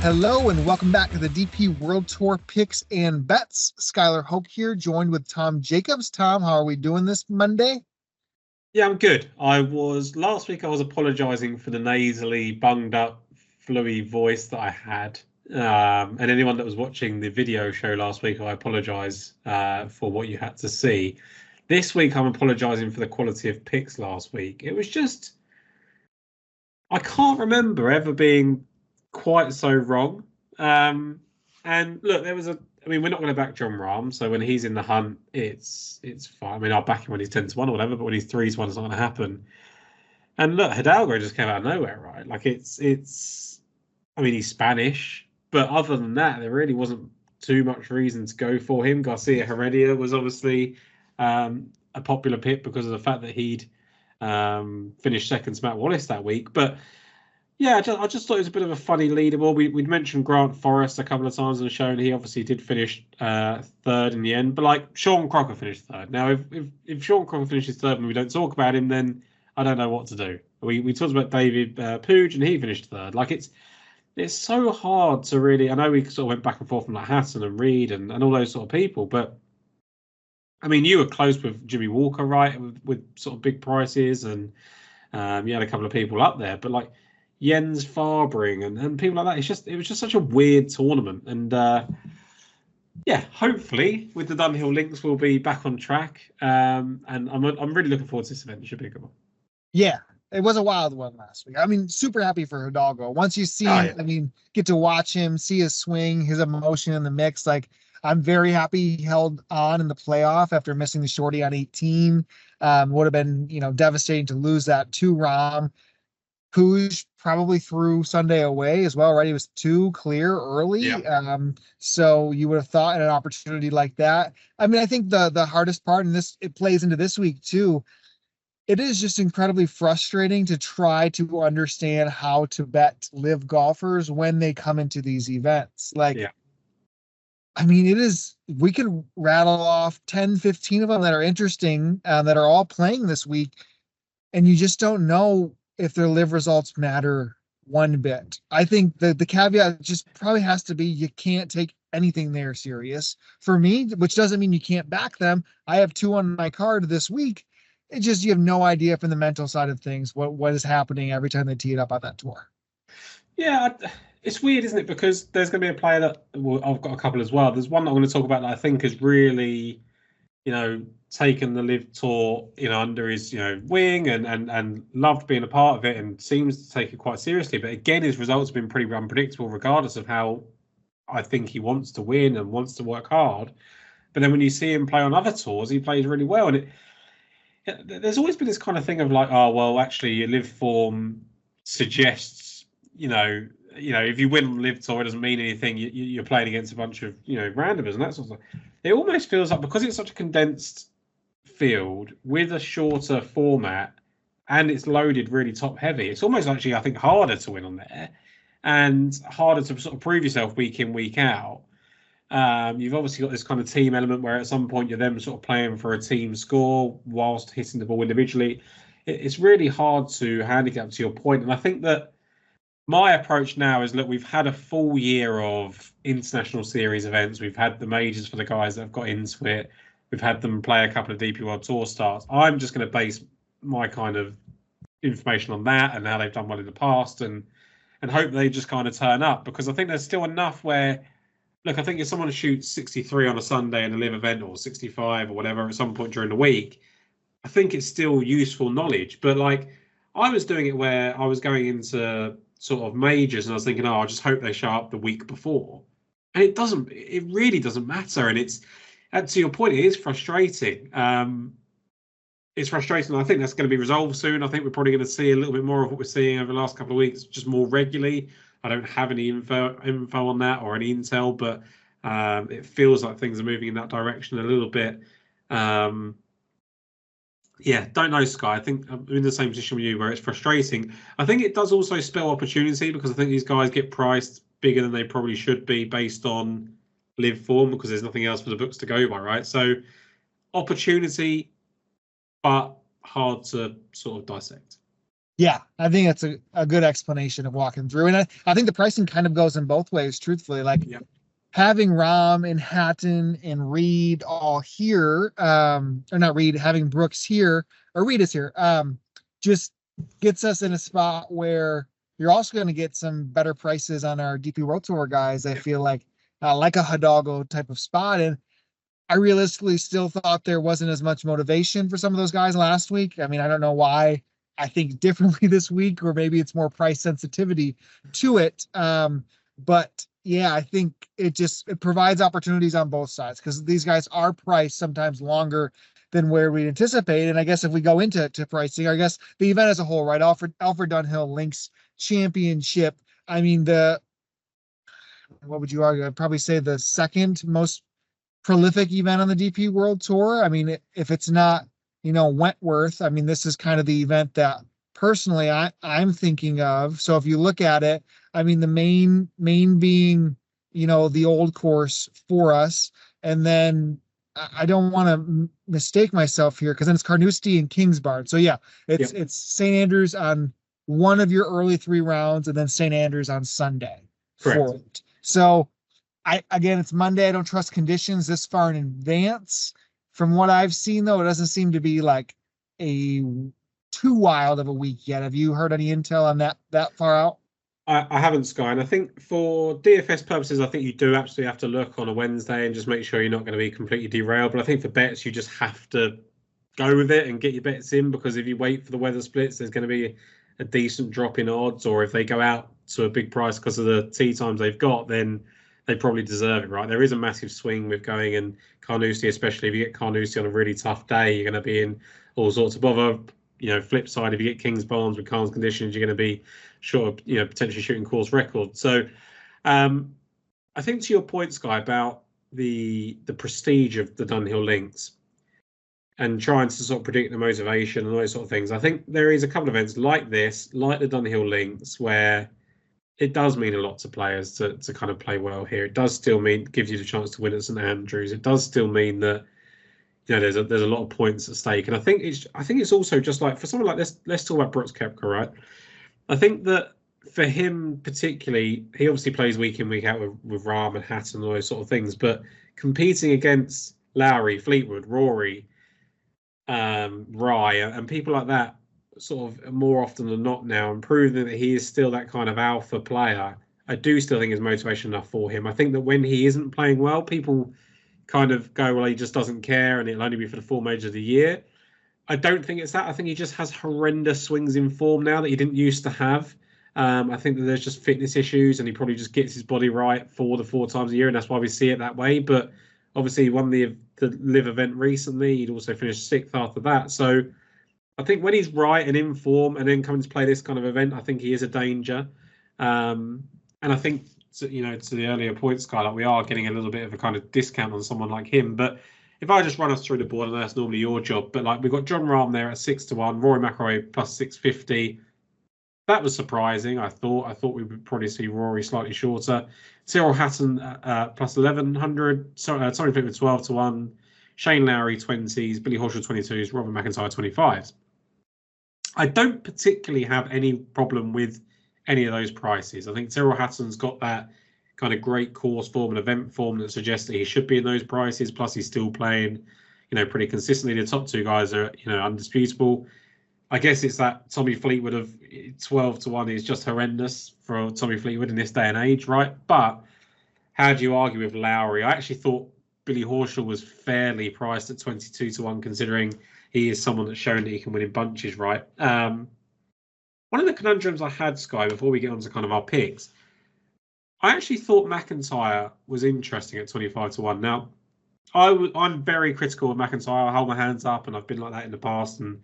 Hello and welcome back to the DP World Tour Picks and Bets. Skylar Hoke here, joined with Tom Jacobs. Tom, how are we doing this Monday? Yeah, I'm good. Last week I was apologising for the nasally, bunged up, fluey voice that I had. And anyone that was watching the video show last week, I apologise for what you had to see. This week I'm apologising for the quality of picks last week. It was just, I can't remember ever being quite so wrong. And look, we're not going to back John Rahm, so when he's in the hunt, it's fine. I mean, I'll back him when he's 10-1 or whatever, but when he's 3-1, it's not going to happen. And look, Hidalgo just came out of nowhere, right? Like I mean, he's Spanish, but other than that, there really wasn't too much reason to go for him. Garcia Heredia was obviously a popular pick because of the fact that he'd finished second to Matt Wallace that week. But yeah, I just thought it was a bit of a funny leader. Well, we'd mentioned Grant Forrest a couple of times on the show, and he obviously did finish third in the end. But like Sean Crocker finished third. Now, if Sean Crocker finishes third and we don't talk about him, then I don't know what to do. We talked about David Pooge, and he finished third. Like it's so hard to really. I know we sort of went back and forth from like Hatton and Reed and all those sort of people, but I mean, you were close with Jimmy Walker, right? With sort of big prices, and you had a couple of people up there, but like Jens Farbring and people like that. It was just such a weird tournament, and yeah, hopefully with the Dunhill Links we'll be back on track. And I'm really looking forward to this event. It should be a good one. Yeah, it was a wild one last week. I mean, super happy for Hidalgo. Once you see him, Yeah. I mean, get to watch him, see his swing, his emotion in the mix. Like, I'm very happy he held on in the playoff after missing the shorty on 18. Would have been, devastating to lose that to Rahm. Puig probably threw Sunday away as well, right? He was too clear early. Yeah. So you would have thought in an opportunity like that. I mean, I think the hardest part, and it plays into this week too, it is just incredibly frustrating to try to understand how to bet live golfers when they come into these events. Like, Yeah. I mean, we could rattle off 10, 15 of them that are interesting, that are all playing this week, and you just don't know if their live results matter one bit. I think the caveat just probably has to be you can't take anything there serious. For me, which doesn't mean you can't back them. I have two on my card this week. It just you have no idea from the mental side of things what is happening every time they tee it up on that tour. Yeah, it's weird, isn't it? Because there's going to be a player that I've got a couple as well. There's one that I'm going to talk about that I think has really, taken the Live Tour, under his, wing and loved being a part of it and seems to take it quite seriously. But again, his results have been pretty unpredictable, regardless of how I think he wants to win and wants to work hard. But then when you see him play on other tours, he plays really well. And there's always been this kind of thing of like, oh, well, actually, your live form suggests, if you win on live tour, it doesn't mean anything. You're playing against a bunch of, randomers and that sort of stuff. It almost feels like because it's such a condensed field with a shorter format and it's loaded really top heavy, it's almost actually, I think, harder to win on there and harder to sort of prove yourself week in, week out. You've obviously got this kind of team element where at some point you're then sort of playing for a team score whilst hitting the ball individually. It's really hard to handicap, to your point. And I think that my approach now is, look, we've had a full year of international series events. We've had the majors for the guys that have got into it. We've had them play a couple of DP World Tour starts. I'm just going to base my kind of information on that and how they've done well in the past and hope they just kind of turn up, because I think there's still enough where, look, I think if someone shoots 63 on a Sunday in a live event or 65 or whatever at some point during the week, I think it's still useful knowledge. But like, I was doing it where I was going into sort of majors and I was thinking, oh, I just hope they show up the week before. And it really doesn't matter. And to your point, it is frustrating. It's frustrating. I think that's going to be resolved soon. I think we're probably going to see a little bit more of what we're seeing over the last couple of weeks, just more regularly. I don't have any info on that or any intel, but it feels like things are moving in that direction a little bit. Yeah, don't know, Sky. I think I'm in the same position with you where it's frustrating. I think it does also spell opportunity, because I think these guys get priced bigger than they probably should be based on live form, because there's nothing else for the books to go by, right? So opportunity, but hard to sort of dissect. Yeah, I think that's a good explanation of walking through. And I think the pricing kind of goes in both ways, truthfully. Like Yeah. having Rom and Hatton and Reed all here, or not Reed, having Brooks here, or Reed is here, just gets us in a spot where you're also going to get some better prices on our DP World Tour guys. I feel like a Hidalgo type of spot. And I realistically still thought there wasn't as much motivation for some of those guys last week. I mean, I don't know why I think differently this week, or maybe it's more price sensitivity to it. But yeah, I think it provides opportunities on both sides because these guys are priced sometimes longer than where we anticipate. And I guess if we go into pricing, I guess the event as a whole, right? Alfred Dunhill Links Championship. I mean, what would you argue? I'd probably say the second most prolific event on the DP World Tour. I mean, if it's not, Wentworth, I mean, this is kind of the event that personally I'm thinking of. So if you look at it, I mean, the main being, the old course for us. And then I don't want to mistake myself here because then it's Carnoustie and Kingsbarn. So yeah, it's St. Andrews on one of your early 3 rounds and then St. Andrews on Sunday. Correct. For it. So again, it's Monday. I don't trust conditions this far in advance. From what I've seen, though, it doesn't seem to be like a too wild of a week yet. Have you heard any intel on that far out? I haven't, Sky, and I think for DFS purposes, I think you do absolutely have to look on a Wednesday and just make sure you're not going to be completely derailed. But I think for bets, you just have to go with it and get your bets in, because if you wait for the weather splits, there's going to be a decent drop in odds, or if they go out to a big price because of the tee times they've got, then they probably deserve it, right? There is a massive swing with going in Carnoustie, especially if you get Carnoustie on a really tough day, you're going to be in all sorts of bother. Flip side, if you get Kings Barnes with Carnes conditions, you're going to be short of, potentially shooting course record. So I think to your point, Sky, about the prestige of the Dunhill Links and trying to sort of predict the motivation and all those sort of things, I think there is a couple of events like this, like the Dunhill Links, where it does mean a lot to players to kind of play well here. It does still gives you the chance to win at St Andrews. It does still mean that there's a lot of points at stake. And I think it's also just like for someone like this. Let's talk about Brooks Koepka, right? I think that for him particularly, he obviously plays week in, week out with Rahm and Hatton and all those sort of things. But competing against Lowry, Fleetwood, Rory, Rye, and people like that, sort of more often than not now, and proving that he is still that kind of alpha player, I do still think is motivation enough for him. I think that when he isn't playing well, people kind of go, well, he just doesn't care and it'll only be for the 4 majors of the year. I don't think it's that. I think he just has horrendous swings in form now that he didn't used to have. I think that there's just fitness issues and he probably just gets his body right for the 4 times a year, and that's why we see it that way. But obviously he won the live event recently. He'd also finished 6th after that. So I think when he's right and in form and then coming to play this kind of event, I think he is a danger. And I think, to the earlier point, Skylar, we are getting a little bit of a kind of discount on someone like him. But if I just run us through the board, and that's normally your job, but like we've got John Rahm there at 6-1, Rory McIlroy plus 650. That was surprising. I thought we would probably see Rory slightly shorter. Cyril Hatton plus 1100. Tommy Fleetwood 12-1. Shane Lowry 20s. Billy Horschel 22s. Robert McIntyre 25s. I don't particularly have any problem with any of those prices. I think Cyril Hatton's got that kind of great course form and event form that suggests that he should be in those prices. Plus, he's still playing, pretty consistently. The top 2 guys are, undisputable. I guess it's that Tommy Fleetwood of 12-1 is just horrendous for Tommy Fleetwood in this day and age, right? But how do you argue with Lowry? I actually thought Billy Horschel was fairly priced at 22-1, considering he is someone that's shown that he can win in bunches, right? One of the conundrums I had, Sky, before we get on to kind of our picks, I actually thought McIntyre was interesting at 25-1. Now, I'm very critical of McIntyre. I hold my hands up, and I've been like that in the past. And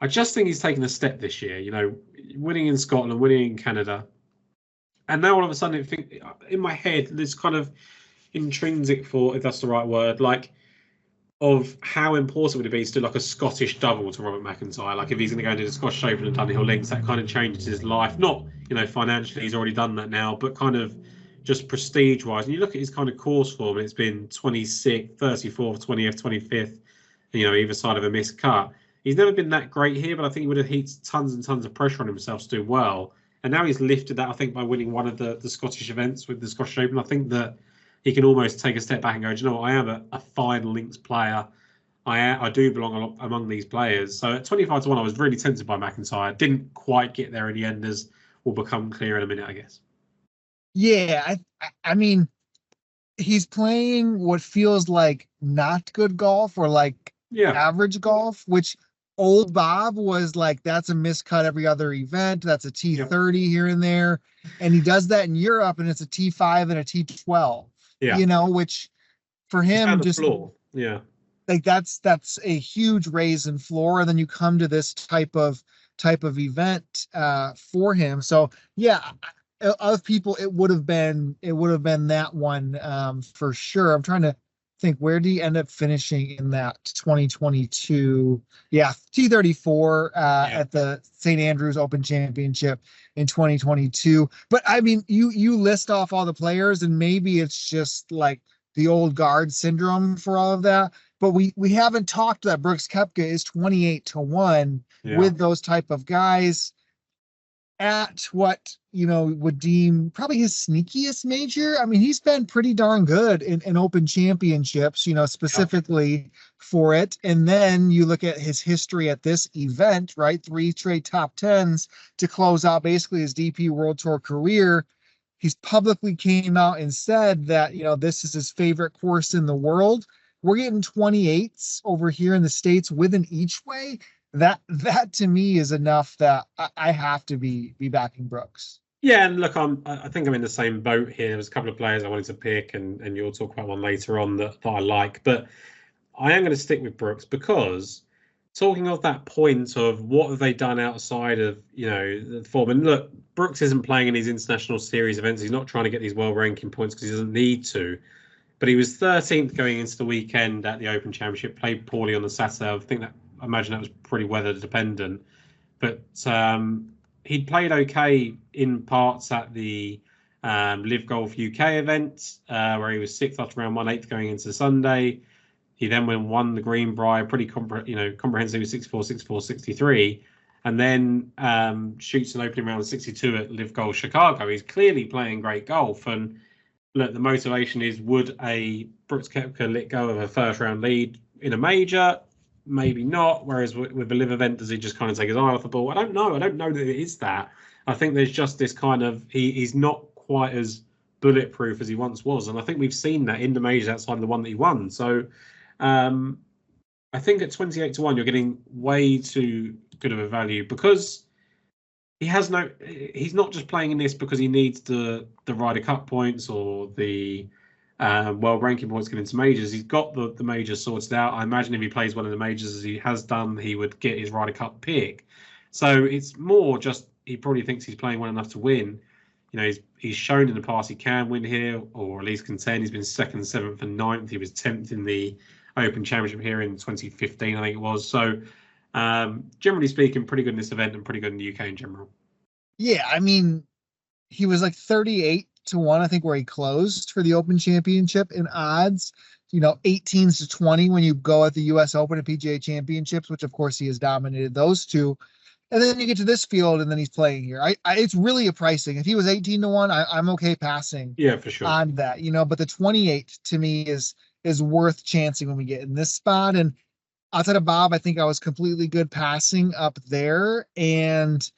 I just think he's taken a step this year, winning in Scotland, winning in Canada. And now all of a sudden, I think in my head, there's kind of intrinsic thought, if that's the right word, like of how important would it be to do like a Scottish double to Robert McIntyre? Like if he's going to go into the Scottish Open and Dunhill Links, that kind of changes his life. Not, financially, he's already done that now, but kind of just prestige-wise. And you look at his kind of course form, it's been 26th, 34th, 20th, 25th, either side of a missed cut. He's never been that great here, but I think he would have heaped tons and tons of pressure on himself to do well. And now he's lifted that, I think, by winning one of the Scottish events with the Scottish Open. I think that he can almost take a step back and go, do you know what? I am a fine links player. I do belong among these players. So at 25-1, I was really tempted by McIntyre. Didn't quite get there in the end, as will become clear in a minute, I guess. Yeah, I mean, he's playing what feels like not good golf or like average golf, which old Bob was like, that's a miscut every other event. That's a T30 here and there. And he does that in Europe, and it's a T5 and a T12, which for him just floor. Yeah. Like that's a huge raise in floor. And then you come to this type of event for him. So yeah, of people, it would have been that one for sure. I'm trying to think, where did he end up finishing in that 2022? Yeah, T34 at the St. Andrews Open Championship in 2022. But I mean, you list off all the players, and maybe it's just like the old guard syndrome for all of that. But we haven't talked that Brooks Koepka is 28-1 with those type of guys at what would deem probably his sneakiest major. I mean, he's been pretty darn good in Open Championships, specifically for it. And then you look at his history at this event, right? 3 straight top 10s to close out basically his DP World Tour career. He's publicly came out and said that, this is his favorite course in the world. We're getting 28s over here in the States with an each way. That to me is enough that I have to be backing Brooks. Yeah, and look, I think I'm in the same boat here. There's a couple of players I wanted to pick, and you'll talk about one later on that I like. But I am going to stick with Brooks, because talking of that point of what have they done outside of the form, and look, Brooks isn't playing in these international series events. He's not trying to get these world ranking points because he doesn't need to. But he was 13th going into the weekend at the Open Championship, played poorly on the Saturday. I imagine that was pretty weather dependent. But he'd played okay in parts at the Live Golf UK event, where he was 6th after round 1, 8th going into Sunday. He then won the Greenbrier, pretty comprehensive, 64, 64, 63. And then shoots an opening round of 62 at Live Golf Chicago. He's clearly playing great golf. And look, the motivation is, would a Brooks Koepka let go of a first round lead in a major? Maybe not. Whereas with the Live event, does he just kind of take his eye off the ball? I don't know. I don't know that it is that. I think there's just this kind of, he's not quite as bulletproof as he once was. And I think we've seen that in the majors outside of the one that he won. So I think at 28-1, you're getting way too good of a value, because he's not just playing in this because he needs the Ryder Cup points or the world ranking points getting into majors. He's got the majors sorted out. I imagine if he plays well in the majors, as he has done, he would get his Ryder Cup pick. So it's more just, he probably thinks he's playing well enough to win. He's shown in the past he can win here, or at least contend. He's been 2nd, 7th and 9th. He was 10th in the Open Championship here in 2015, I think it was. So generally speaking, pretty good in this event and pretty good in the UK in general. Yeah, I mean, he was like 38-1, I think, where he closed for the Open Championship in odds. 18s-20 when you go at the US Open and PGA Championships, which of course he has dominated those two. And then you get to this field, and then he's playing here. It's really a pricing. If he was 18-1, I'm okay passing. Yeah, for sure. On that, but the 28 to me is worth chancing when we get in this spot. And outside of Bob, I think I was completely good passing up there. And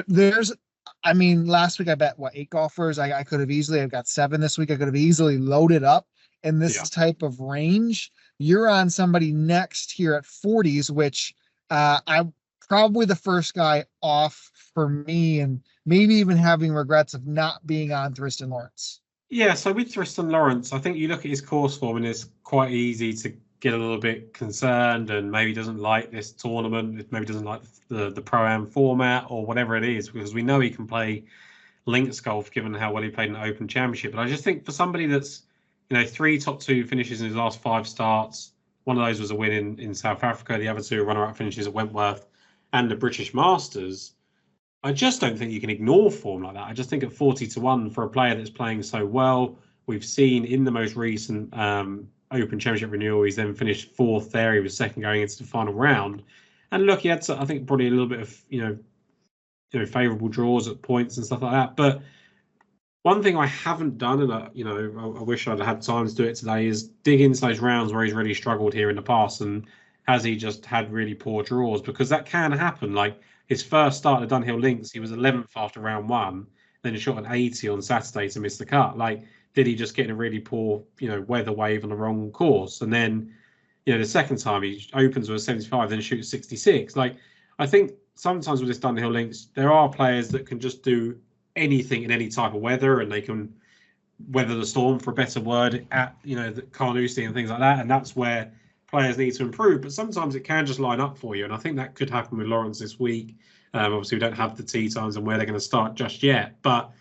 last week I bet 8 golfers. I could have easily, I've got 7 this week. I could have easily loaded up in this type of range. You're on somebody next here at 40s, which I'm probably the first guy off for me, and maybe even having regrets of not being on Thriston Lawrence. Yeah, so with Thriston Lawrence, I think you look at his course form, and it's quite easy to get a little bit concerned, and maybe doesn't like this tournament, maybe doesn't like the Pro-Am format or whatever it is, because we know he can play links golf given how well he played in the Open Championship. But I just think for somebody that's 3 top 2 finishes in his last 5 starts, one of those was a win in South Africa, the other 2 runner-up finishes at Wentworth and the British Masters, I just don't think you can ignore form like that. I just think at 40-1 for a player that's playing so well, we've seen in the most recent Open Championship renewal. He's then finished 4th there. He was 2nd going into the final round. And look, he had, I think, probably a little bit of, favourable draws at points and stuff like that. But one thing I haven't done, and I wish I'd had time to do it today, is dig into those rounds where he's really struggled here in the past, and has he just had really poor draws? Because that can happen. Like his first start at Dunhill Links, he was 11th after round 1, then he shot an 80 on Saturday to miss the cut. Like, did he just get in a really poor, weather wave on the wrong course? And then, the second time he opens with a 75, then shoots 66. Like, I think sometimes with this Dunhill Links, there are players that can just do anything in any type of weather, and they can weather the storm, for a better word, at the Carnoustie and things like that. And that's where players need to improve. But sometimes it can just line up for you, and I think that could happen with Lawrence this week. Obviously, we don't have the tee times and where they're going to start just yet, but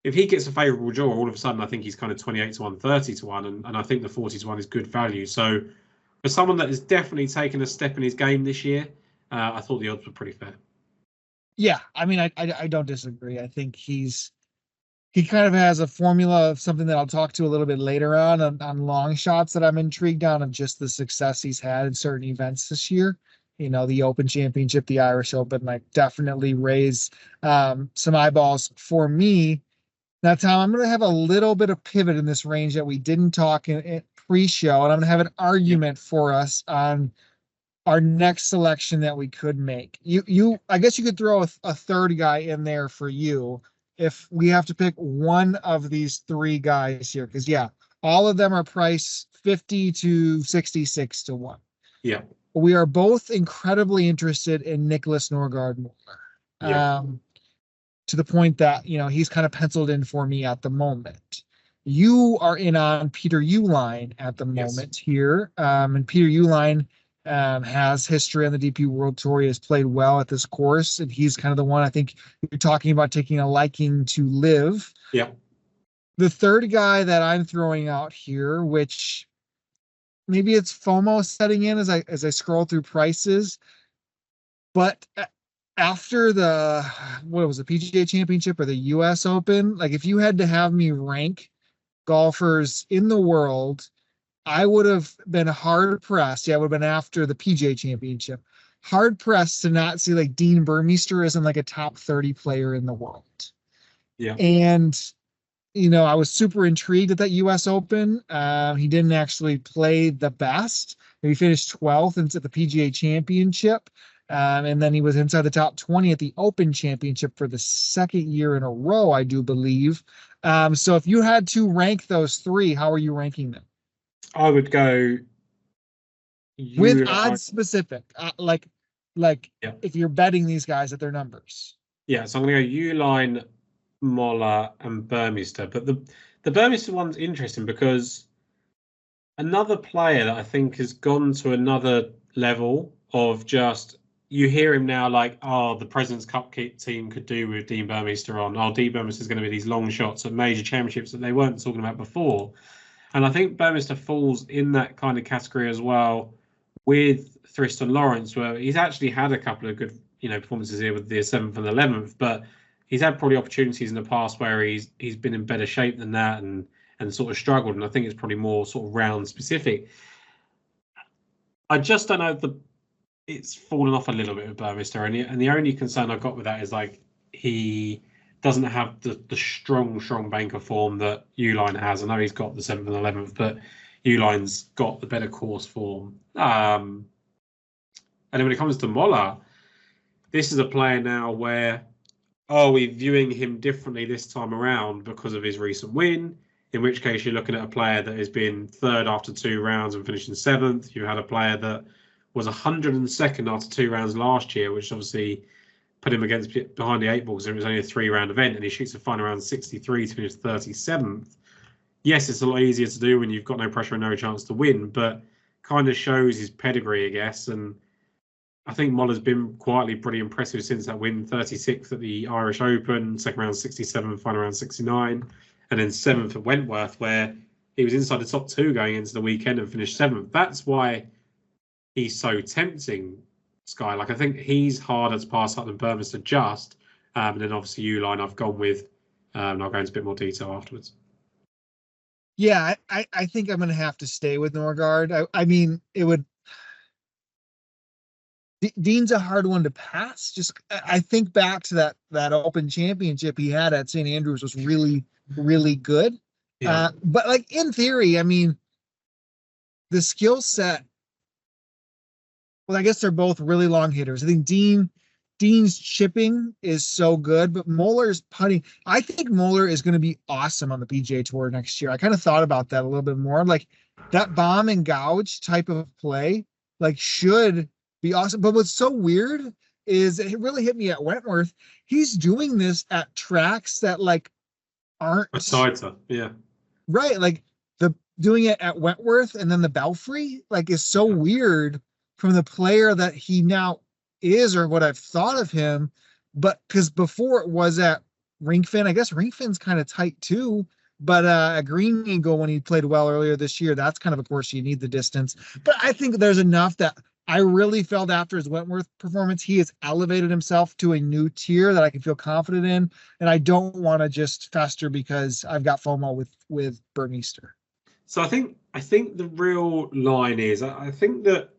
if he gets a favourable draw, all of a sudden I think he's kind of 28 to 1, 30 to 1, and I think the 40 to 1 is good value. So for someone that has definitely taken a step in his game this year, I thought the odds were pretty fair. Yeah, I mean, I don't disagree. I think he kind of has a formula of something that I'll talk to a little bit later on long shots that I'm intrigued on, of just the success he's had in certain events this year. The Open Championship, the Irish Open, like definitely raise some eyeballs for me. Now, Tom, I'm going to have a little bit of pivot in this range that we didn't talk in pre-show, and I'm going to have an argument for us on our next selection that we could make. I guess you could throw a third guy in there for you if we have to pick one of these 3 guys here, because all of them are priced 50 to 66 to 1. Yeah. We are both incredibly interested in Nicholas Norgard-Muller. Yeah. To the point that, he's kind of penciled in for me at the moment. You are in on Peter Uihlein at the moment here. And Peter Uihlein has history on the DP World Tour. He has played well at this course, and he's kind of the one I think you're talking about taking a liking to live. Yeah. The third guy that I'm throwing out here, which maybe it's FOMO setting in as I scroll through prices, but after the PGA Championship or the US Open, like if you had to have me rank golfers in the world, I would have been hard pressed. Yeah, I would have been after the PGA Championship. Hard pressed to not see like Dean Burmeister isn't like a top 30 player in the world. Yeah. And, I was super intrigued at that US Open. He didn't actually play the best. He finished 12th at the PGA Championship. And then he was inside the top 20 at the Open Championship for the 2nd year in a row, I do believe. So if you had to rank those 3, how are you ranking them? I would go with odds specific, like if you're betting these guys at their numbers. Yeah, so I'm going to go Uihlein, Moller, and Burmeister. But the Burmeister one's interesting because another player that I think has gone to another level of just, you hear him now like, the President's Cup team could do with Dean Burmeister on. Dean Burmeister's going to be these long shots at major championships that they weren't talking about before. And I think Burmeister falls in that kind of category as well with Thriston Lawrence, where he's actually had a couple of good, performances here with the 7th and 11th, but he's had probably opportunities in the past where he's been in better shape than that and sort of struggled. And I think it's probably more sort of round specific. I just don't know if it's fallen off a little bit with Burmeister, and the only concern I've got with that is like he doesn't have the strong bank of form that Uihlein has. I know he's got the 7th and 11th, but Uihlein's got the better course form. And then when it comes to Moller, this is a player now where, are we viewing him differently this time around because of his recent win? In which case you're looking at a player that has been 3rd after 2 rounds and finishing 7th. You had a player that was 102nd after 2 rounds last year, which obviously put him behind the 8 ball because it was only a 3-round event, and he shoots a final round 63 to finish 37th. Yes, it's a lot easier to do when you've got no pressure and no chance to win, but kind of shows his pedigree, I guess. And I think Moller's been quietly pretty impressive since that win. 36th at the Irish Open, 2nd round 67, final round 69, and then 7th at Wentworth, where he was inside the top 2 going into the weekend and finished 7th. That's why he's so tempting, Sky. Like, I think he's harder to pass up than Burmeister just. And then obviously Uihlein I've gone with, and I'll go into a bit more detail afterwards. Yeah, I think I'm gonna have to stay with Norgard. I mean, it would. Dean's a hard one to pass. Just I think back to that Open Championship he had at St. Andrews was really good. Yeah, But like in theory, I mean, the skill set. Well, I guess they're both really long hitters. I think Dean's chipping is so good, but Moeller's putting. I think Moeller is going to be awesome on the PGA Tour next year. I kind of thought about that a little bit more. Like that bomb and gouge type of play, like should be awesome. But what's so weird is it really hit me at Wentworth. He's doing this at tracks that like a aren't tighter. Yeah, right. Like the doing it at Wentworth and then the Belfry, like is so yeah. weird from the player that he now is or what I've thought of him. But because before it was at Rinkfin, I guess Rinkfin's kind of tight too. But at Green Eagle, when he played well earlier this year, that's kind of course you need the distance. But I think there's enough that I really felt after his Wentworth performance, he has elevated himself to a new tier that I can feel confident in. And I don't want to just fester because I've got FOMO with Burmeister. So I think the real line is I think that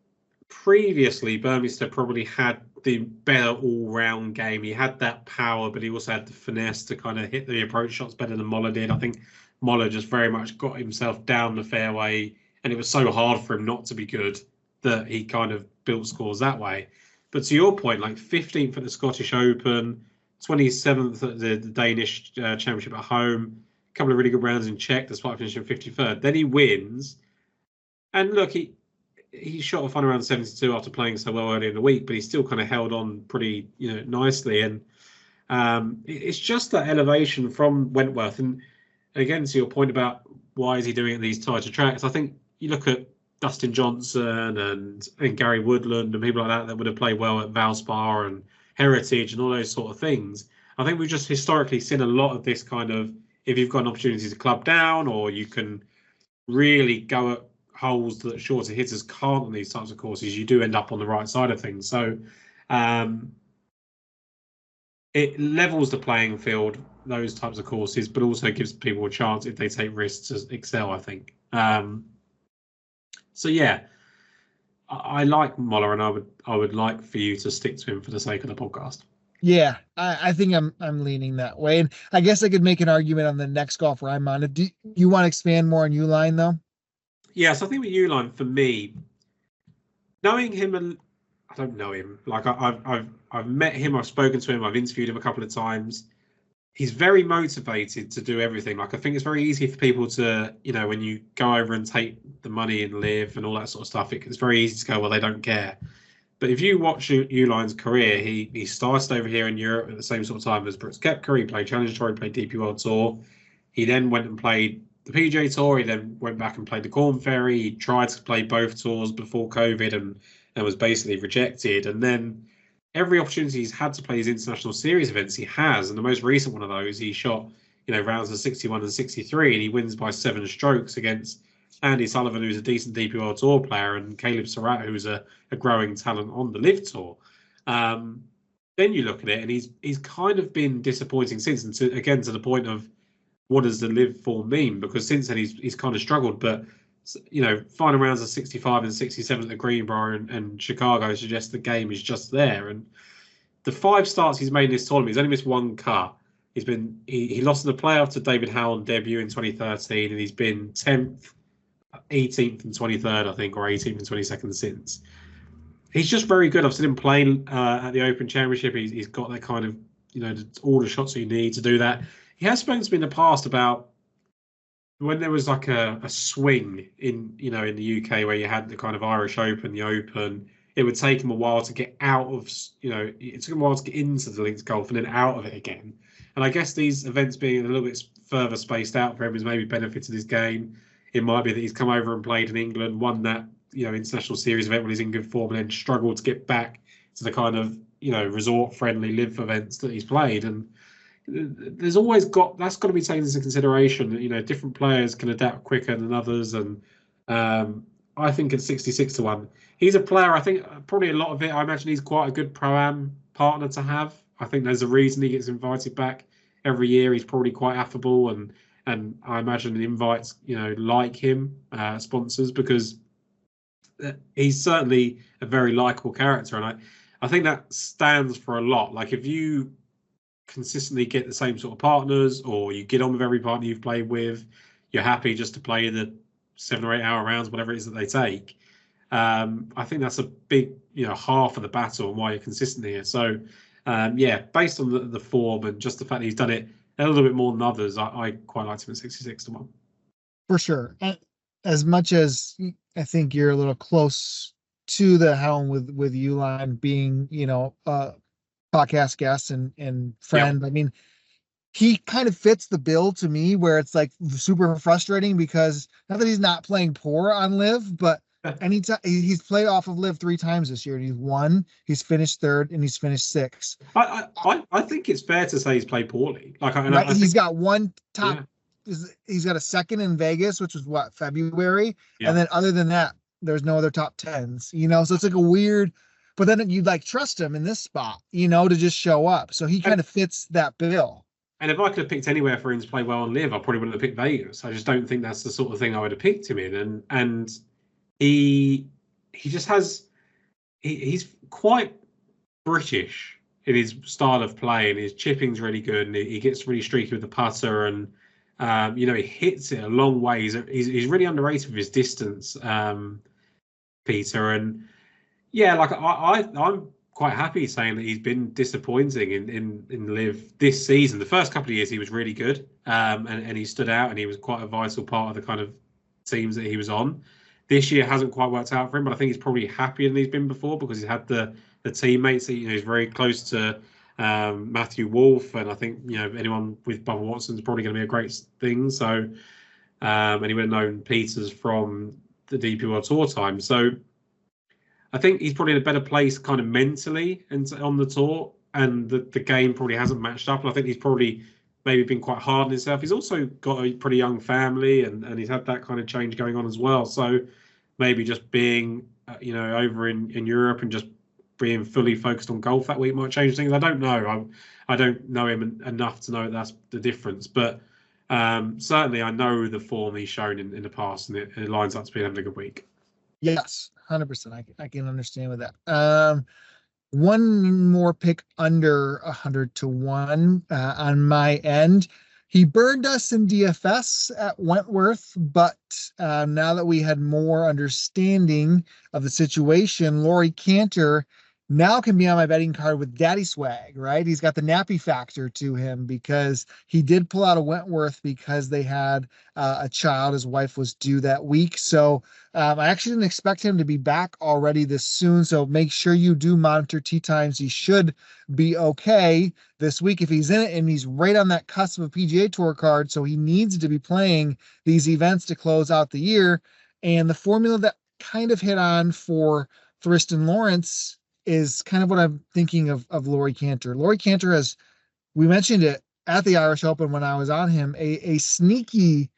previously Burmeister probably had the better all-round game. He had that power, but he also had the finesse to kind of hit the approach shots better than Moller did. I think Moller just very much got himself down the fairway, and it was so hard for him not to be good that he kind of built scores that way. But to your point, like 15th at the Scottish Open, 27th at the Danish Championship at home, a couple of really good rounds in Czech, despite finishing 53rd. Then he wins, and look, he shot a final round 72 after playing so well early in the week, but he still kind of held on pretty, nicely. And it's just that elevation from Wentworth. And again, to your point about why is he doing it in these tighter tracks, I think you look at Dustin Johnson and Gary Woodland and people like that would have played well at Valspar and Heritage and all those sort of things. I think we've just historically seen a lot of this kind of, if you've got an opportunity to club down or you can really go at holes that shorter hitters can't on these types of courses, you do end up on the right side of things. So it levels the playing field, those types of courses, but also gives people a chance if they take risks to excel, I think. So yeah, I like Moller, and I would like for you to stick to him for the sake of the podcast. Yeah, I think I'm leaning that way. And I guess I could make an argument on the next golfer I'm on. Do you want to expand more on Uline though? Yeah, so I think with Uline, for me, knowing him, I don't know him. Like I've met him, I've spoken to him, I've interviewed him a couple of times. He's very motivated to do everything. Like I think it's very easy for people to, when you go over and take the money and live and all that sort of stuff, it's very easy to go, well, they don't care. But if you watch Uline's career, he started over here in Europe at the same sort of time as Brooks Koepka. He played Challenger Tour, he played DP World Tour. He then went and played the PGA Tour. He then went back and played the Corn Ferry. He tried to play both tours before COVID and was basically rejected. And then every opportunity he's had to play his international series events, he has. And the most recent one of those, he shot, rounds of 61 and 63, and he wins by 7 strokes against Andy Sullivan, who's a decent DP World Tour player, and Caleb Surratt, who's a growing talent on the Live Tour. Then you look at it, and he's kind of been disappointing since, and to the point of what does the Live form mean? Because since then he's kind of struggled, but final rounds of 65 and 67 at the Greenbrier and Chicago suggest the game is just there. And the 5 starts he's made in this tournament, he's only missed 1 cut. He lost in the playoff to David Howell debut in 2013, and he's been 10th, 18th, and 23rd, I think, or 18th and 22nd since. He's just very good. I've seen him play at the Open Championship. He's got that kind of, all the shots you need to do that. He has spoken to me in the past about when there was like a swing in the UK where you had the kind of Irish Open, the Open. It would take him a while to get out of, it took him a while to get into the links golf and then out of it again. And I guess these events being a little bit further spaced out for him has maybe benefited his game. It might be that he's come over and played in England, won that international series event when he's in good form, and then struggled to get back to the kind of resort friendly live events that he's played. And there's always that's got to be taken into consideration that different players can adapt quicker than others. And I think at 66 to 1, he's a player. I think probably a lot of it, I imagine he's quite a good pro-am partner to have. I think there's a reason he gets invited back every year. He's probably quite affable and and I imagine invites, like him, sponsors, because he's certainly a very likable character, and I think that stands for a lot. Like if you consistently get the same sort of partners, or you get on with every partner you've played with, you're happy just to play the 7 or 8 hour rounds, whatever it is that they take. I think that's a big, half of the battle and why you're consistent here. So, based on the form and just the fact that he's done it a little bit more than others, I quite liked him at 66-1. For sure. And as much as I think you're a little close to the helm with Uline being, podcast guest and friend. Yep. I mean, he kind of fits the bill to me where it's like super frustrating because not that he's not playing poor on Live, but anytime he's played off of Live 3 times this year and he's won, he's finished 3rd and he's finished 6th. I think it's fair to say he's played poorly. He's got one top. Yeah. He's got a 2nd in Vegas, which was February, and then other than that, there's no other top 10s. So it's like a weird. But then you'd trust him in this spot, to just show up. So he kind of fits that bill. And if I could have picked anywhere for him to play well on Live, I probably wouldn't have picked Vegas. I just don't think that's the sort of thing I would have picked him in. And he just has, he's quite British in his style of play, and his chipping's really good, and he gets really streaky with the putter, and he hits it a long way. He's really underrated with his distance, Peter. And I'm quite happy saying that he's been disappointing in Live this season. The first couple of years he was really good, and he stood out, and he was quite a vital part of the kind of teams that he was on. This year hasn't quite worked out for him, but I think he's probably happier than he's been before because he's had the teammates. He's very close to Matthew Wolff, and I think anyone with Bubba Watson is probably going to be a great thing. So, and he would have known Peters from the DP World Tour time. So, I think he's probably in a better place kind of mentally and on the tour, and the game probably hasn't matched up. And I think he's probably maybe been quite hard on himself. He's also got a pretty young family, and he's had that kind of change going on as well. So maybe just being, over in Europe and just being fully focused on golf that week might change things. I don't know. I don't know him enough to know that's the difference. But certainly I know the form he's shown in the past, and it lines up to be having a good week. Yes, 100%. I can understand with that. One more pick under 100-1 on my end. He burned us in DFS at Wentworth, but now that we had more understanding of the situation, Laurie Cantor now can be on my betting card with Daddy Swag, right? He's got the nappy factor to him because he did pull out of Wentworth because they had a child. His wife was due that week. So I actually didn't expect him to be back already this soon. So make sure you do monitor tee times. He should be okay this week if he's in it, and he's right on that cusp of a PGA Tour card. So he needs to be playing these events to close out the year. And the formula that kind of hit on for Thurston Lawrence is kind of what I'm thinking of Laurie Cantor. Laurie Cantor has, we mentioned it at the Irish Open when I was on him, a sneaky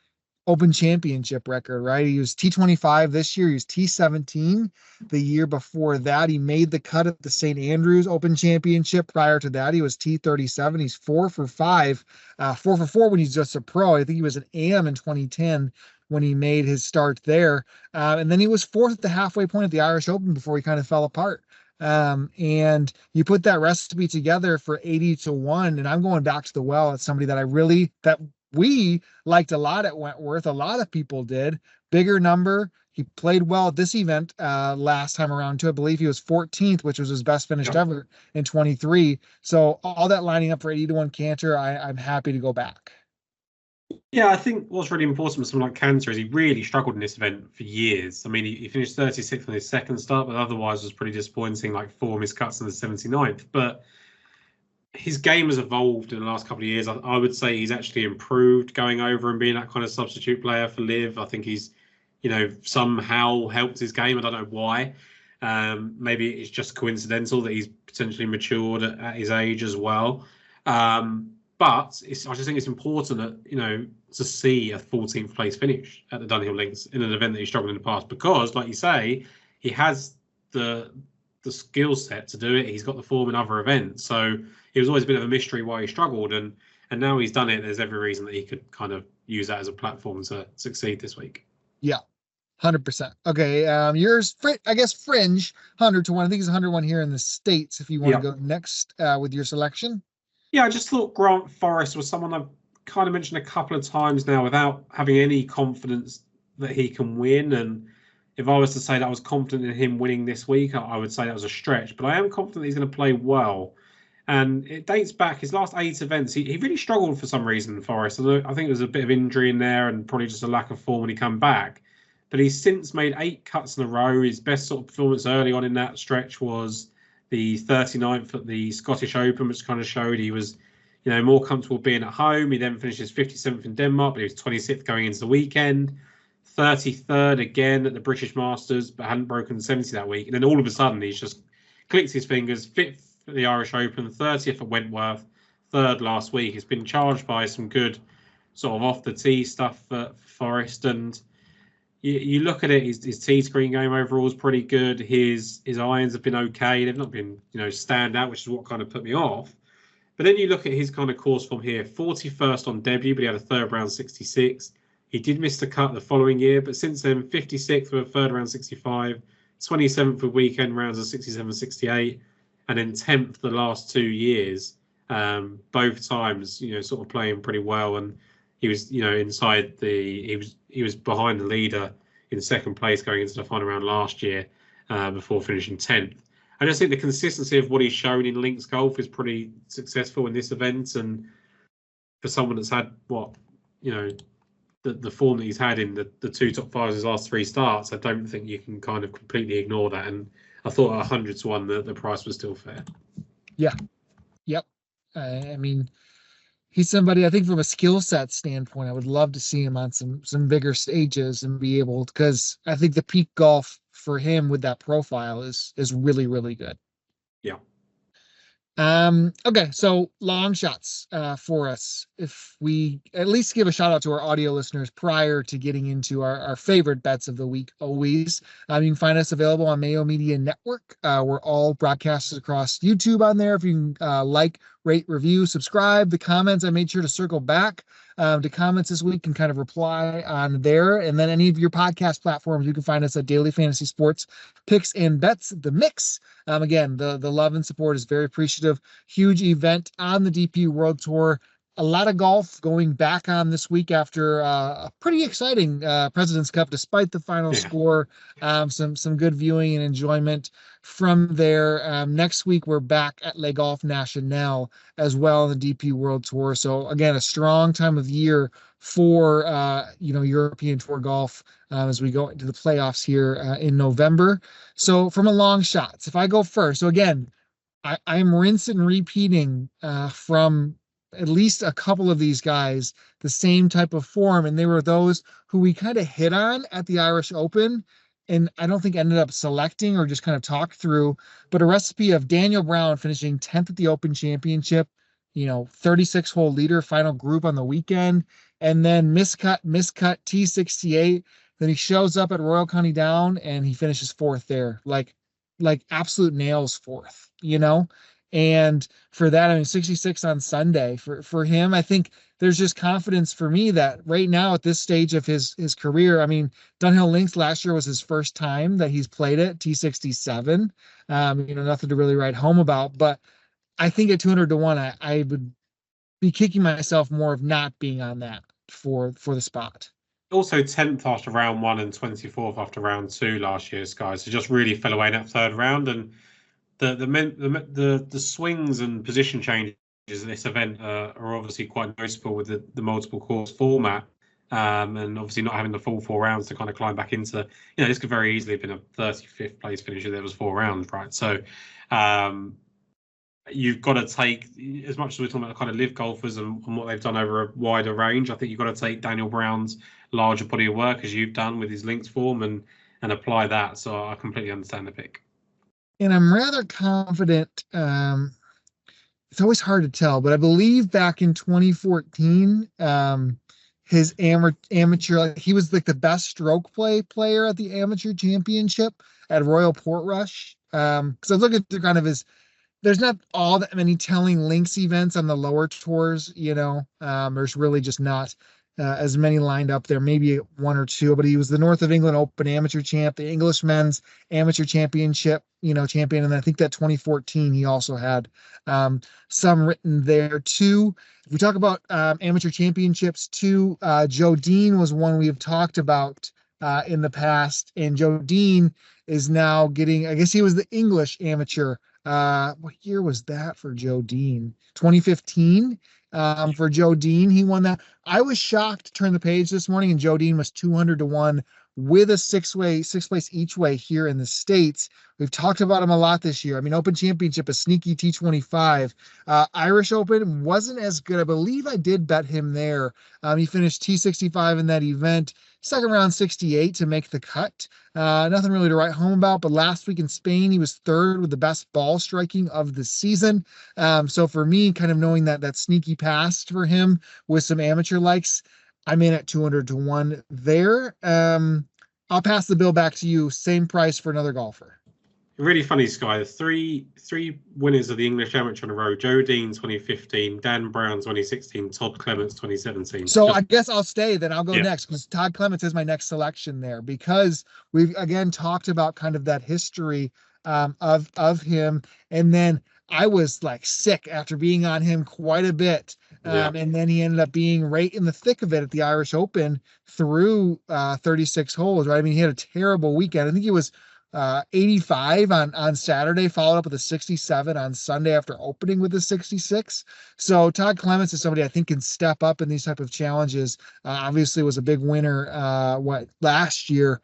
Open Championship record, right? He was T25 this year. He was T17 the year before that. He made the cut at the St. Andrews Open Championship. Prior to that, he was T37. He's 4 for 5, 4 for 4 when he's just a pro. I think he was an AM in 2010 when he made his start there. And then he was 4th at the halfway point at the Irish Open before he kind of fell apart. And you put that recipe together for 80-1, and I'm going back to the well. It's somebody that we liked a lot at Wentworth. A lot of people did. Bigger number. He played well at this event last time around too. I believe he was 14th, which was his best finish ever in 23. So all that lining up for 80-1 Cantor, I'm happy to go back. Yeah, I think what's really important with someone like Cantor is he really struggled in this event for years. I mean, he finished 36th on his second start, but otherwise was pretty disappointing, like 4 missed cuts on the 79th. But his game has evolved in the last couple of years. I would say he's actually improved going over and being that kind of substitute player for Liv. I think he's, somehow helped his game. I don't know why. Maybe it's just coincidental that he's potentially matured at his age as well. But I just think it's important that, to see a 14th place finish at the Dunhill Links in an event that he struggled in the past, because, like you say, he has the skill set to do it. He's got the form in other events. So it was always a bit of a mystery why he struggled. And now he's done it. There's every reason that he could kind of, use that as a platform to succeed this week. Yeah, 100%. Okay, yours, I guess, fringe 100-1. I think it's 101 here in the States. If you want to go next with your selection. Yeah, I just thought Grant Forrest was someone I've kind of mentioned a couple of times now without having any confidence that he can win. And if I was to say that I was confident in him winning this week, I would say that was a stretch. But I am confident he's going to play well. And it dates back his last 8 events. He really struggled for some reason, Forrest. I think there was a bit of injury in there and probably just a lack of form when he came back. But he's since made 8 cuts in a row. His best sort of performance early on in that stretch was the 39th at the Scottish Open, which kind of showed he was, more comfortable being at home. He then finishes 57th in Denmark, but he was 26th going into the weekend. 33rd again at the British Masters, but hadn't broken 70 that week. And then all of a sudden, he's just clicked his fingers. 5th at the Irish Open, 30th at Wentworth, 3rd last week. It's been charged by some good sort of off the tee stuff for Forrest. And you look at it, his tee screen game overall is pretty good. His irons have been okay. They've not been, stand out, which is what kind of put me off. But then you look at his kind of course form here, 41st on debut, but he had a 3rd round 66. He did miss the cut the following year, but since then, 56th with a 3rd round 65, 27th with weekend rounds of 67, 68, and then 10th the last 2 years, both times, sort of playing pretty well. And he was, inside he was behind the leader in 2nd place going into the final round last year before finishing 10th. I just think the consistency of what he's shown in links golf is pretty successful in this event. And for someone that's had the form that he's had in the 2 top 5s his last 3 starts, I don't think you can kind of completely ignore that. And I thought at 100-1 the price was still fair. Yeah. Yep. I mean, he's somebody, I think from a skill set standpoint, I would love to see him on some bigger stages and be able, because I think the peak golf for him with that profile is really, really good. Yeah. Okay, so long shots for us. If we at least give a shout out to our audio listeners prior to getting into our favorite bets of the week, always. You can find us available on Mayo Media Network. We're all broadcasted across YouTube on there. If you can like, rate, review, subscribe. The comments, I made sure to circle back to comments this week and kind of reply on there. And then any of your podcast platforms, you can find us at Daily Fantasy Sports Picks and Bets, The Mix. Again, the love and support is very appreciative. Huge event on the DP World Tour. A lot of golf going back on this week after a pretty exciting President's Cup, despite the final score. Some good viewing and enjoyment from there. Next week, we're back at Le Golf National as well on the DP World Tour. So again, a strong time of year for European Tour golf as we go into the playoffs here in November. So from a long shots, if I go first, so again, I'm rinse and repeating from at least a couple of these guys the same type of form, and they were those who we kind of hit on at the Irish Open, and I don't think ended up selecting or just kind of talked through, but a recipe of Daniel Brown finishing 10th at the Open Championship, 36-hole leader, final group on the weekend, and then miscut T68. Then he shows up at Royal County Down and he finishes 4th there, like absolute nails 4th, And for that, I mean, 66 on Sunday for him. I think there's just confidence for me that right now at this stage of his career, I mean, Dunhill Links last year was his first time that he's played it, T67. Nothing to really write home about, but I think at 200-1, I would be kicking myself more of not being on that for the spot. Also 10th after round 1 and 24th after round 2 last year, Sky. So just really fell away in that 3rd round. And the swings and position changes in this event are obviously quite noticeable with the multiple course format, and obviously not having the full 4 rounds to kind of climb back into. This could very easily have been a 35th place finish if there was 4 rounds, right? So you've got to take, as much as we're talking about kind of live golfers and what they've done over a wider range, I think you've got to take Daniel Brown's larger body of work as you've done with his links form and apply that. So I completely understand the pick. And I'm rather confident. It's always hard to tell, but I believe back in 2014, his amateur, he was like the best stroke play player at the amateur championship at Royal Portrush. Because I look at the kind of there's not all that many telling links events on the lower tours, there's really just not. as many lined up there, maybe one or two, but he was the North of England Open amateur champ, the English men's amateur championship, champion. And I think that 2014, he also had some written there too. If we talk about amateur championships too, Joe Dean was one we have talked about in the past, and Joe Dean is now getting, I guess he was the English amateur. What year was that for Joe Dean? 2015. For Joe Dean, he won that. I was shocked to turn the page this morning, and Joe Dean was 200-1 with a sixth place each way here in the States. We've talked about him a lot this year. I mean, Open Championship, a sneaky T25. Irish Open wasn't as good. I believe I did bet him there. He finished T65 in that event, second round 68 to make the cut. Nothing really to write home about, but last week in Spain, he was third with the best ball striking of the season. So for me, kind of knowing that sneaky past for him with some amateur likes, I'm in at 200-1 there. I'll pass the bill back to you. Same price for another golfer. Really funny, Sky. Three winners of the English Amateur in a row: Joe Dean 2015, Dan Brown 2016, Todd Clements 2017. So I guess I'll stay, then I'll go next, because Todd Clements is my next selection there, because we've again talked about kind of that history of him. And then I was like sick after being on him quite a bit. And then he ended up being right in the thick of it at the Irish Open through 36 holes, right? I mean, he had a terrible weekend. I think he was 85 on Saturday, followed up with a 67 on Sunday after opening with a 66. So Todd Clements is somebody I think can step up in these type of challenges. Obviously was a big winner last year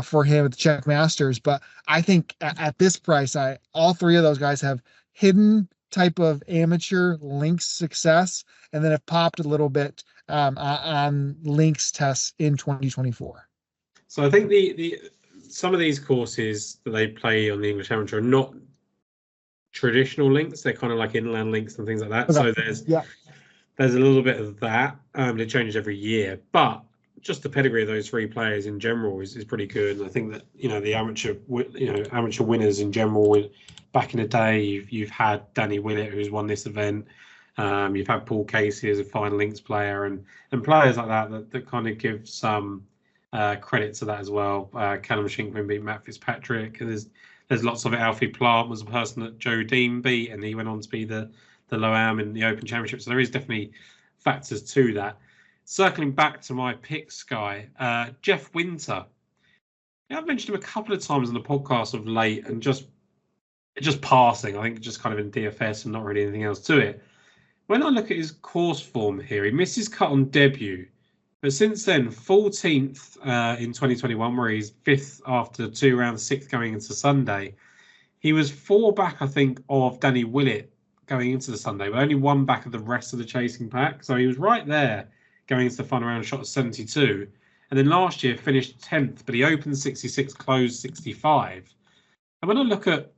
for him at the Czech Masters, but I think at this price, all three of those guys have hidden type of amateur links success, and then have popped a little bit on links tests in 2024. So I think the some of these courses that they play on the English Amateur are not traditional links. They're kind of like inland links and things like that. Okay. So there's a little bit of that. It changes every year, but just the pedigree of those three players in general is pretty good. And I think that the amateur winners in general. Back in the day, you've had Danny Willett, who's won this event. You've had Paul Casey as a fine links player, and players like that kind of give some credit to that as well. Callum Shinkman beat Matt Fitzpatrick, and there's lots of it. Alfie Plant was a person that Joe Dean beat, and he went on to be the Loam in the Open Championship. So there is definitely factors to that. Circling back to my pick, Sky, Jeff Winter. I've mentioned him a couple of times on the podcast of late, and just passing. I think just kind of in DFS and not really anything else to it. When I look at his course form here, he missed his cut on debut, but since then, 14th in 2021, where he's 5th after 2 rounds, 6th going into Sunday. He was 4 back, I think, of Danny Willett going into the Sunday, but only 1 back of the rest of the chasing pack. So he was right there going into the final round, shot 72. And then last year finished 10th, but he opened 66, closed 65. And when I look at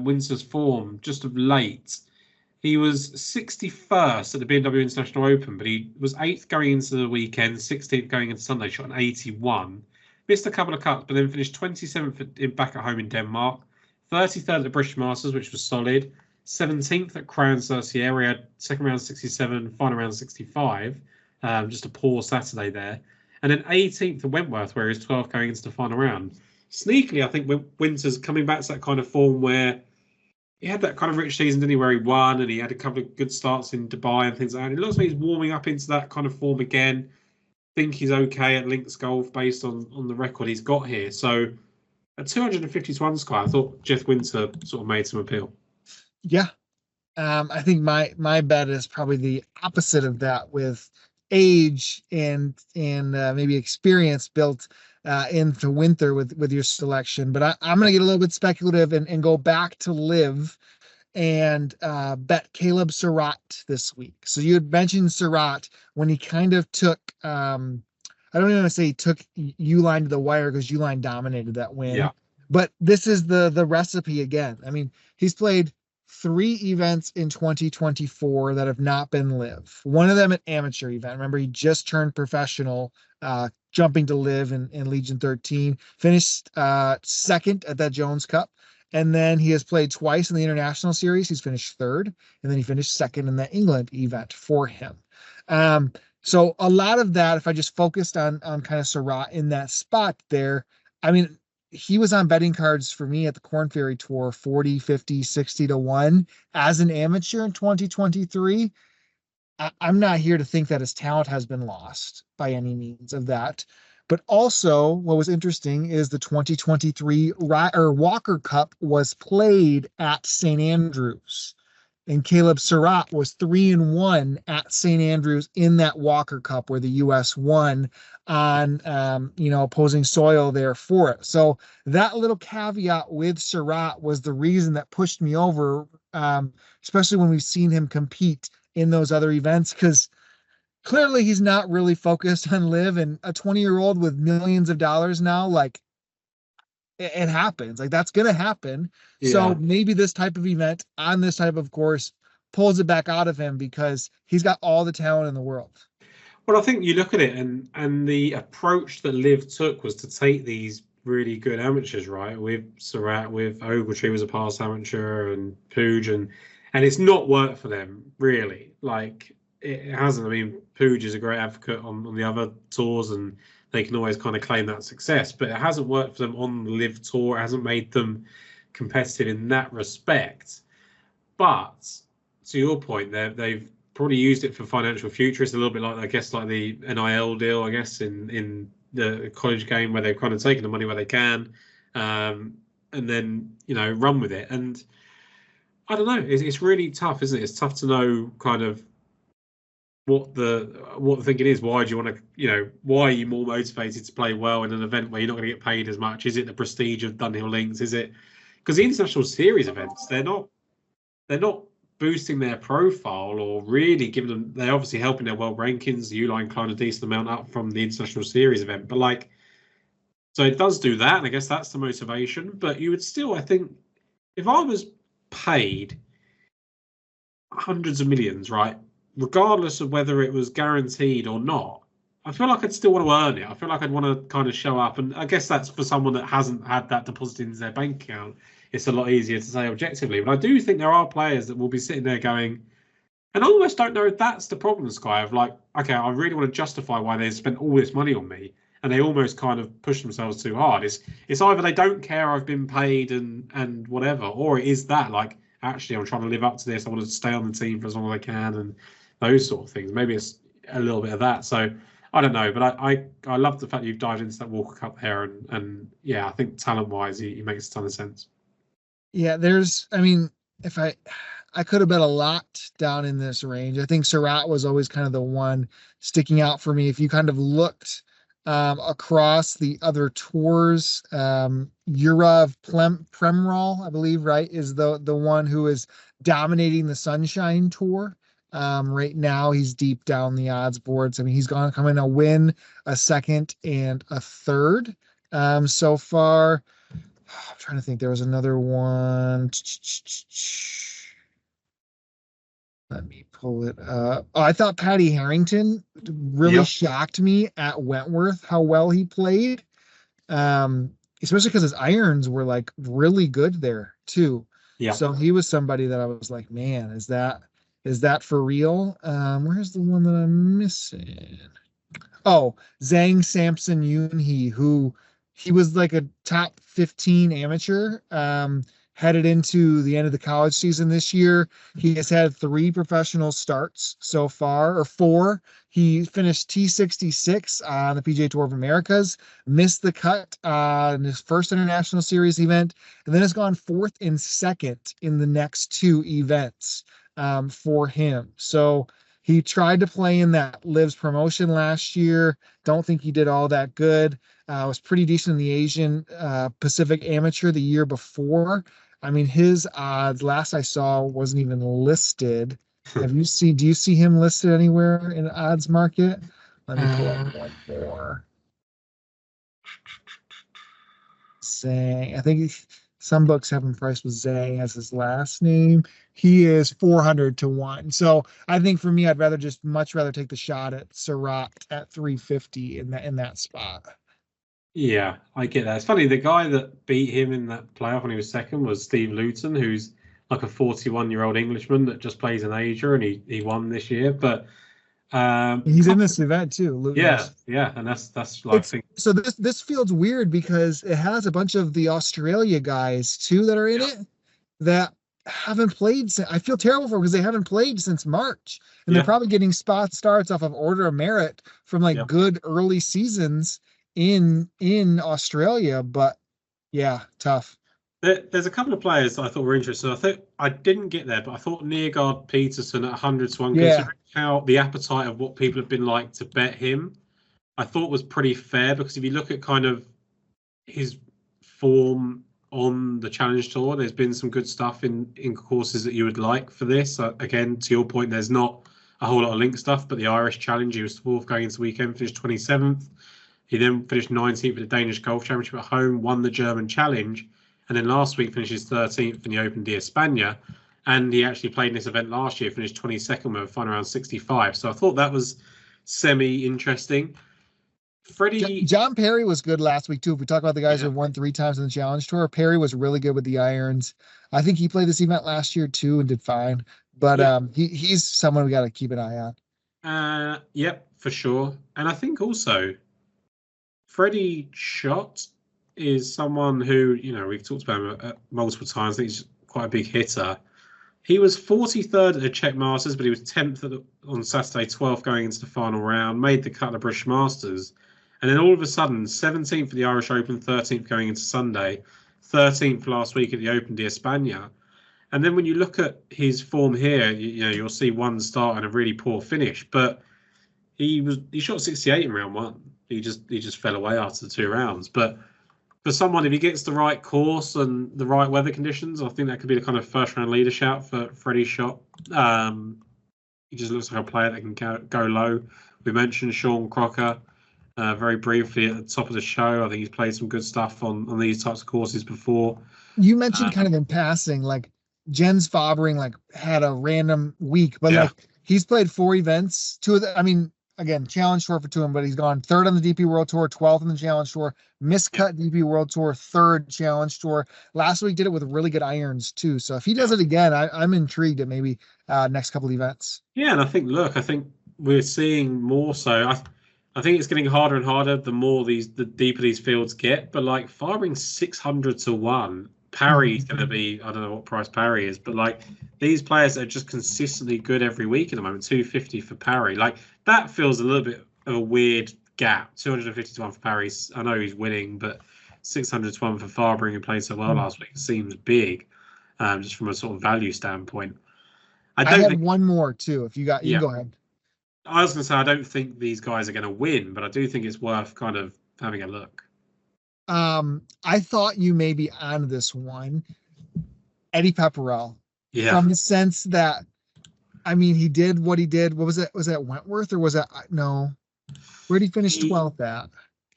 Winter's form just of late, he was 61st at the BMW International Open, but he was 8th going into the weekend, 16th going into Sunday, shot an 81. Missed a couple of cuts, but then finished 27th back at home in Denmark, 33rd at the British Masters, which was solid, 17th at Crown Cercier, where he had second round 67, final round 65, just a poor Saturday there, and then 18th at Wentworth, where he was 12th going into the final round. Sneakily, I think Winter's coming back to that kind of form where he had that kind of rich season, didn't he, where he won and he had a couple of good starts in Dubai and things like that. And it looks like he's warming up into that kind of form again. Think he's okay at links golf based on the record he's got here. So at 250-1, Sky, I thought Jeff Winter sort of made some appeal. Yeah. I think my bet is probably the opposite of that, with age and maybe experience built into Winter with your selection. But I'm going to get a little bit speculative and go back to live and bet Caleb Surratt this week. So you had mentioned Surratt when he kind of took, I don't even want to say he took Uline to the wire, because Uline dominated that win. Yeah. But this is the recipe again. I mean, he's played 3 events in 2024 that have not been live. One of them an amateur event. Remember, he just turned professional, jumping to live in Legion 13, finished second at that Jones Cup. And then he has played twice in the International Series. He's finished third, and then he finished second in the England event for him. So a lot of that, if I just focused on kind of Surratt in that spot there, I mean, he was on betting cards for me at the Corn Ferry Tour 40, 50, 60 to 1 as an amateur in 2023. I'm not here to think that his talent has been lost by any means of that. But also, what was interesting is the 2023 Walker Cup was played at St. Andrews, and Caleb Surratt was 3-1 at St. Andrews in that Walker Cup where the U.S. won on opposing soil there for it. So that little caveat with Surratt was the reason that pushed me over, especially when we've seen him compete in those other events, because clearly he's not really focused on live, and a 20-year-old with millions of dollars now, like it happens, like that's gonna happen. So maybe this type of event on this type of course pulls it back out of him because he's got all the talent in the world. Well, I think you look at it, and the approach that Liv took was to take these really good amateurs, right? With Surratt, with Ogletree was a past amateur, and Pooge, and it's not worked for them really. Like it hasn't. I mean, Pooge is a great advocate on the other tours, and they can always kind of claim that success, but it hasn't worked for them on the Liv Tour. It hasn't made them competitive in that respect. But to your point, they've probably used it for financial future. It's a little bit like, I guess, like the NIL deal, I guess, in the college game, where they've kind of taken the money where they can, and then run with it. And I don't know. It's really tough, isn't it? It's tough to know kind of what the thinking is. Why do you want to, why are you more motivated to play well in an event where you're not going to get paid as much? Is it the prestige of Dunhill Links? Is it because the international series events, they're not boosting their profile or really giving them, they're obviously helping their world rankings. The Uline climbed a decent amount up from the international series event, but so it does do that, and I guess that's the motivation. But you would still, I think, if I was paid hundreds of millions, right, regardless of whether it was guaranteed or not, I feel like I'd still want to earn it. I feel like I'd want to kind of show up. And I guess that's for someone that hasn't had that deposited into their bank account. It's a lot easier to say objectively. But I do think there are players that will be sitting there going, and I almost don't know if that's the problem, Sky, of like, okay, I really want to justify why they spent all this money on me. And they almost kind of push themselves too hard. It's either they don't care I've been paid and whatever, or it is that, like, actually, I'm trying to live up to this. I want to stay on the team for as long as I can, and those sort of things. Maybe it's a little bit of that. So I don't know, but I love the fact you've dived into that Walker Cup there, and yeah, I think talent wise, he makes a ton of sense. Yeah, if I could have bet a lot down in this range. I think Surratt was always kind of the one sticking out for me. If you kind of looked across the other tours, Yurav Premral, I believe, right, is the one who is dominating the Sunshine Tour. Right now, he's deep down the odds boards. I mean, he's going to come in a win, a second, and a third so far. I'm trying to think. There was another one. Let me pull it up. Oh, I thought Patty Harrington really shocked me at Wentworth, how well he played. Especially because his irons were like really good there too. Yeah. So he was somebody that I was like, man, is that for real? Where's the one that I'm missing? Oh, Zhang Samson Yoonhee, who he was like a top 15 amateur, headed into the end of the college season this year. He has had 3 professional starts so far, or 4. He finished T66 on the PGA Tour of Americas, missed the cut in his first international series event, and then has gone 4th and 2nd in the next 2 events for him. So he tried to play in that Livs promotion last year. Don't think he did all that good. Was pretty decent in the Asian Pacific Amateur the year before. I mean, his odds last I saw wasn't even listed. Do you see him listed anywhere in the odds market? Let me pull up one more. Zhang, I think some books have him priced with Zhang as his last name. He is 400 to 1. So I think for me, I'd much rather take the shot at Surratt at 350 in that spot. Yeah, I get that. It's funny, the guy that beat him in that playoff when he was second was Steve Luton, who's like a 41-year-old Englishman that just plays in Asia, and he won this year. But He's in this event too, Yeah, Lewis. yeah, and that's like I It's think so this field's weird because it has a bunch of the Australia guys too that are in yeah, it that haven't played since. I feel terrible for them because they haven't played since March, and they're yeah, probably getting spot starts off of order of merit from like yeah. good early seasons in Australia. But yeah, tough. There's a couple of players that I thought were interesting. I think I didn't get there, but I thought Neargard Peterson at 100 to 1, Yeah, considering how the appetite of what people have been like to bet him, I thought was pretty fair because if you look at kind of his form on the Challenge Tour, there's been some good stuff in courses that you would like for this. Again, to your point, there's not a whole lot of link stuff, but the Irish Challenge, he was fourth going into the weekend, finished 27th. He then finished 19th at the Danish Golf Championship at home, won the German Challenge, and then last week finishes 13th in the Open d'Espagne. And he actually played in this event last year, finished 22nd with a final around 65. So I thought that was semi-interesting. Freddie, John Perry was good last week too. If we talk about the guys yeah, who won 3 times in the Challenge Tour, Perry was really good with the irons. I think he played this event last year too and did fine. But yeah, he's someone we got to keep an eye on. yep, for sure. And I think also Freddie Schott is someone who, we've talked about him multiple times. I think he's quite a big hitter. He was 43rd at the Czech Masters, but he was 10th on Saturday, 12th going into the final round, made the cut at the British Masters. And then all of a sudden, 17th at the Irish Open, 13th going into Sunday, 13th last week at the Open d'Espagne. And then when you look at his form here, you'll see one start and a really poor finish. But he shot 68 in round one. He just fell away after the 2 rounds. But for someone, if he gets the right course and the right weather conditions, I think that could be the kind of first round leader shout for Freddie Schott. He just looks like a player that can go low. We mentioned Sean Crocker very briefly at the top of the show. I think he's played some good stuff on these types of courses before. You mentioned kind of in passing, like Jens Fabring like had a random week, but Yeah, like he's played 4 events. I mean, again, Challenge Tour for 2 of them, but he's gone 3rd on the DP World Tour, 12th on the Challenge Tour, miscut DP World Tour, 3rd Challenge Tour. Last week did it with really good irons too. So if he does it again, I'm intrigued at maybe next couple of events. yeah, and I think we're seeing more so. I think it's getting harder and harder the more the deeper these fields get. But like Fabring's 600 to 1. Parry's going to be, I don't know what price Parry is, but like these players are just consistently good every week at the moment. 250 for Parry, like that feels a little bit of a weird gap. 250 to 1 for Parry. I know he's winning, but 600 to 1 for Fabring, who played so well last week, seems big, just from a sort of value standpoint. I I don't had think. one more too. If you got, you Yeah, can go ahead. I was going to say I don't think these guys are going to win, but I do think it's worth kind of having a look. I thought you may be on this one, Eddie Pepperell, Yeah, from the sense that, I mean, he did what he did. What was it? Was that Wentworth or was that no? Where did he finish 12th at?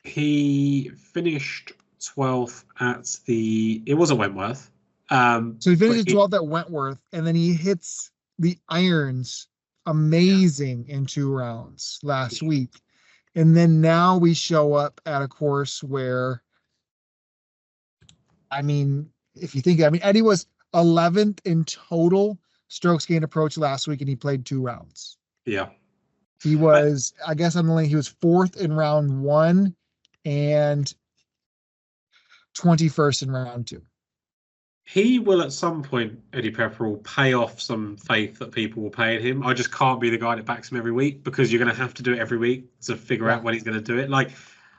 he finished 12th at the. It was a Wentworth. So he But finishes 12th at Wentworth, and then he hits the irons amazing in 2 rounds last week. And then now we show up at a course where, I mean, if you think, I mean, Eddie was 11th in total strokes gained approach last week, and he played 2 rounds. Yeah, He was, I guess on the lane, he was 4th in round 1 and 21st in round 2. he will at some point, Eddie Pepperell, pay off some faith that people will pay him. I just can't be the guy that backs him every week because you're going to have to do it every week to figure out when he's going to do it. Like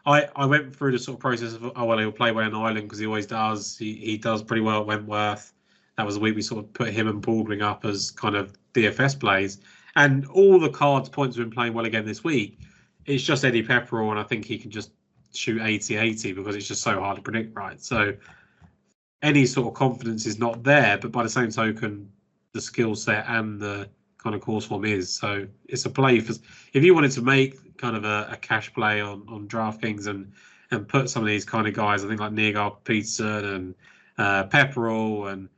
I went through the sort of process of, he'll play well in Ireland because he always does. He does pretty well at Wentworth. That was the week we sort of put him and Baldwin up as kind of DFS plays. And all the cards point to him playing well again this week. It's just Eddie Pepperell, and I think he can just shoot 80-80 because it's just so hard to predict, right? So any sort of confidence is not there, but by the same token, the skill set and the kind of course form is. So it's a play for if you wanted to make kind of a cash play on DraftKings and put some of these kind of guys, I think like Neargard Peterson and Pepperell, and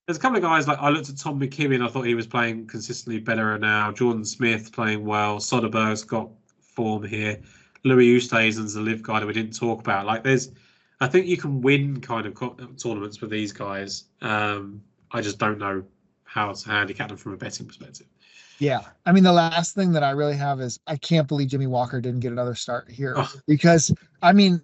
there's a couple of guys like I looked at Tom McKibben, I thought he was playing consistently better now. Jordan Smith playing well. Soderberg's got form here. Louis Oosthuizen's the live guy that we didn't talk about. Like I think you can win kind of tournaments with these guys. I just don't know how to handicap them from a betting perspective. Yeah. I mean, the last thing that I really have is I can't believe Jimmy Walker didn't get another start here Oh, because, I mean,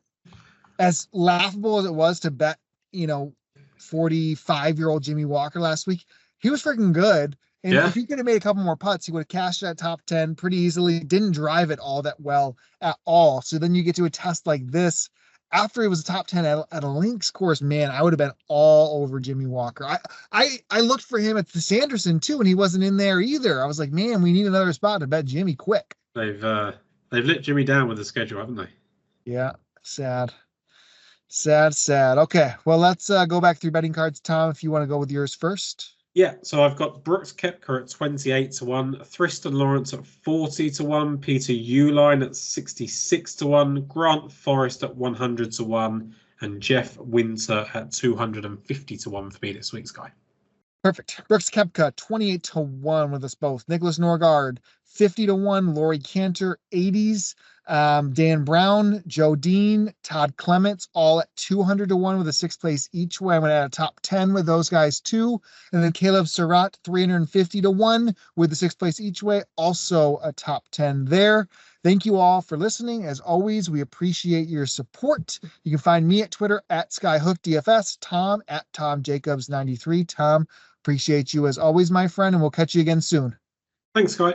as laughable as it was to bet, you know, 45-year-old Jimmy Walker last week, he was freaking good. And yeah, if he could have made a couple more putts, he would have cashed that top 10 pretty easily. Didn't drive it all that well at all. So then you get to a test like this. After he was a top 10 at a links course, man, I would have been all over Jimmy Walker. I looked for him at the Sanderson too, and he wasn't in there either. I was like, man, we need another spot to bet Jimmy quick. they've let Jimmy down with the schedule, haven't they? Yeah, sad. Sad, sad. Okay, well, let's go back through betting cards, Tom, if you want to go with yours first. Yeah, so I've got Brooks Koepka at 28-1, Thriston Lawrence at 40-1, Peter Uline at 66-1, Grant Forrest at 100-1, and Jeff Winter at 250-1 for me this week, Sky. Perfect. Brooks Koepka, 28-1 with us both. Nicholas Norgard, 50-1. Laurie Cantor, 80s. Dan Brown, Joe Dean, Todd Clements, all at 200-1 with a sixth place each way. I'm going to add a top 10 with those guys too. And then Caleb Surratt, 350-1 with the sixth place each way. Also a top 10 there. Thank you all for listening. As always, we appreciate your support. You can find me at Twitter at SkyhookDFS, Tom at TomJacobs93. Tom, appreciate you as always, my friend, and we'll catch you again soon. Thanks, Sky.